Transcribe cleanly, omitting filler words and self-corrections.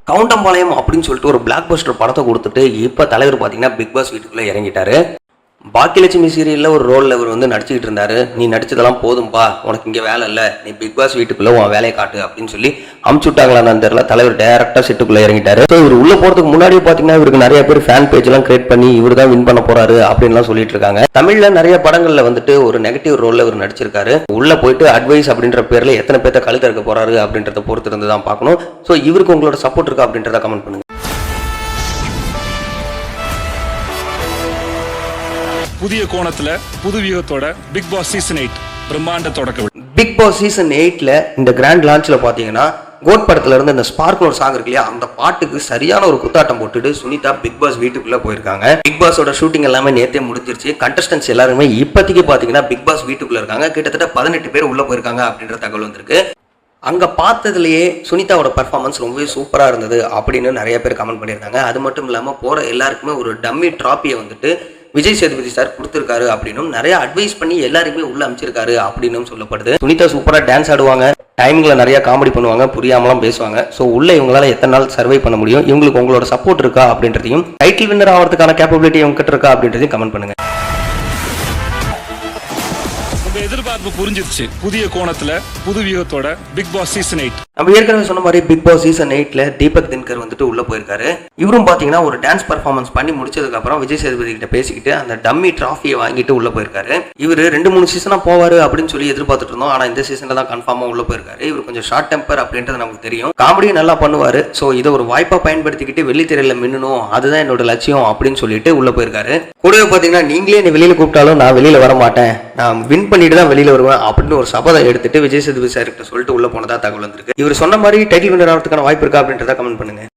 கவுண்டம்பாளையம் அப்படின்னு சொல்லிட்டு ஒரு பிளாக் பஸ்டர் படத்தை கொடுத்துட்டு இப்போ தலைவர் பார்த்தீங்கன்னா பிக் பாஸ் வீட்டுக்குள்ளே இறங்கிட்டாரு. பாக்கியலட்சுமி சீரியலில் ஒரு ரோலில் இவர் வந்து நடிச்சுக்கிட்டு இருந்தாரு. நீ நடிச்சதெல்லாம் போதும்பா, உனக்கு இங்கே வேலை இல்லை, நீ பிக் பாஸ் வீட்டுக்குள்ளே உன் வேலையை காட்டு அப்படின்னு சொல்லி அமுச்சு விட்டாங்களான்னு தெரியல. தலைவர் டேரக்டாக செட்டுக்குள்ளே இறங்கிட்டாரு. ஸோ இவர் உள்ள போகிறதுக்கு முன்னாடியே பார்த்தீங்கன்னா இவருக்கு நிறைய பேர் ஃபேன் பேஜ் எல்லாம் கிரியேட் பண்ணி இவர் தான் வின் பண்ண போறாரு அப்படின்லாம் சொல்லிட்டு இருக்காங்க. தமிழில் நிறைய படங்களில் வந்துட்டு ஒரு நெகட்டிவ் ரோலில் இவர் நடிச்சிருக்காரு. உள்ள போயிட்டு அட்வைஸ் அப்படின்ற பேரில் எத்தனை பேர்த்த கழுத்த இருக்க போறாரு அப்படின்றத பொறுத்து இருந்து தான் பார்க்கணும். ஸோ இவருக்கு உங்களோட சப்போர்ட் இருக்கா அப்படின்றத கமெண்ட் பண்ணுங்க. புதிய கோணத்துல புது வியூகத்தோட பிக் பாஸ் சீசன் 8 பிரம்மாண்ட தொடக்க. பிக் பாஸ் சீசன் 8ல இந்த கிராண்ட் லான்ச்ல பாத்தீங்கன்னா கோட் படத்துல இருந்து இந்த ஸ்பார்க் ஒரு சாங் இருக்கு இல்லையா, அந்த பாட்டுக்கு சரியான ஒரு குத்தாட்டம் போட்டுட்டு சுனிதா பிக் பாஸ் வீட்டுக்குள்ள போயிருக்காங்க. பிக் பாஸோட ஷூட்டிங் எல்லாமே நேத்தே முடிஞ்சிருச்சு. கண்டஸ்டன்ஸ் எல்லாருமே இப்போதைக்கு பாத்தீங்கன்னா பிக் பாஸ் வீட்டுக்குள்ள இருக்காங்க. கிட்டத்தட்ட 18 பேர் உள்ள போயிருக்காங்க அப்படின்ற தகவல் வந்திருக்கு. அங்கே பார்த்ததுலேயே சுனிதாவோட பர்ஃபார்மன்ஸ் ரொம்பவே சூப்பராக இருந்தது அப்படின்னு நிறைய பேர் கமெண்ட் பண்ணியிருக்காங்க. அது மட்டும் இல்லாமல் போகிற எல்லாருக்குமே ஒரு டம்மி ட்ராஃபியை வந்துட்டு விஜய் சேதுபதி சார் கொடுத்துருக்காரு அப்படின்னும் நிறைய அட்வைஸ் பண்ணி எல்லாருமே உள்ள அமைச்சிருக்காரு அப்படின்னு சொல்லப்படுது. சுனிதா சூப்பராக டான்ஸ் ஆடுவாங்க, டைமிங்கில் நிறைய காமெடி பண்ணுவாங்க, புரியாமலாம் பேசுவாங்க. ஸோ உள்ள இவங்களால எத்தனை நாள் சர்வை பண்ண முடியும், இவங்களுக்கு உங்களோட சப்போர்ட் இருக்கா அப்படின்றதையும், டைட்டில் வின்னர் ஆகிறதுக்கான கேப்பபிலிட்டி இவங்க கிட்ட இருக்கா அப்படின்றதையும் கமெண்ட் பண்ணுங்க. எதிர்பார்ப்பு புரிஞ்சிருச்சு. புதிய கோணத்துல புது வியூகத்தோட பிக் பாஸ் சீசன் 8. நம்ம ஏற்கனவே சொன்ன மாதிரி பிக் பாஸ் சீசன் 8ல தீபக் தின்கர் வந்துட்டு உள்ள போயிருக்காரு. இவரும் பாத்தீங்கன்னா ஒரு டான்ஸ் பர்ஃபார்மன்ஸ் பண்ணி முடிச்சதுக்கு அப்புறம் விஜய் சேதுபதி கிட்ட பேசிக்கிட்டு அந்த டம்மி டிராஃபியை வாங்கிட்டு உள்ள போயிருக்காரு. இவர் 2-3 சீசனா போவாரு அப்படின்னு சொல்லி எதிர்பார்த்துட்டு இருந்தோம். ஆனா இந்த சீசன்ல தான் கன்ஃபார்மா உள்ள போயிருக்காரு. இவர் கொஞ்சம் ஷார்ட் டெம்பர் அப்படின்றது நமக்கு தெரியும். காமெடியும் நல்லா பண்ணுவாரு. ஸோ இதை ஒரு வாய்ப்பா பயன்படுத்திக்கிட்டு வெள்ளித்திரையில மின்னணும், அதுதான் என்னோட லட்சியம் அப்படின்னு சொல்லிட்டு உள்ள போயிருக்காரு. கூடவே பாத்தீங்கன்னா நீங்களே என்ன வெளியில கூப்பிட்டாலும் நான் வெளியில வர மாட்டேன், நான் வின் பண்ணிட்டு தான் வெளியில வருவேன் அப்படின்னு ஒரு சபதம் எடுத்துட்டு விஜய் சேதுபதி சார் கிட்ட சொல்லிட்டு உள்ள போனதா தகவல் வந்திருக்கு. இவர் சொன்ன மாதிரி டைட்டில் வின்னர் ஆகிறதுக்கான வாய்ப்பு இருக்கா அப்படின்றத கமெண்ட் பண்ணுங்க.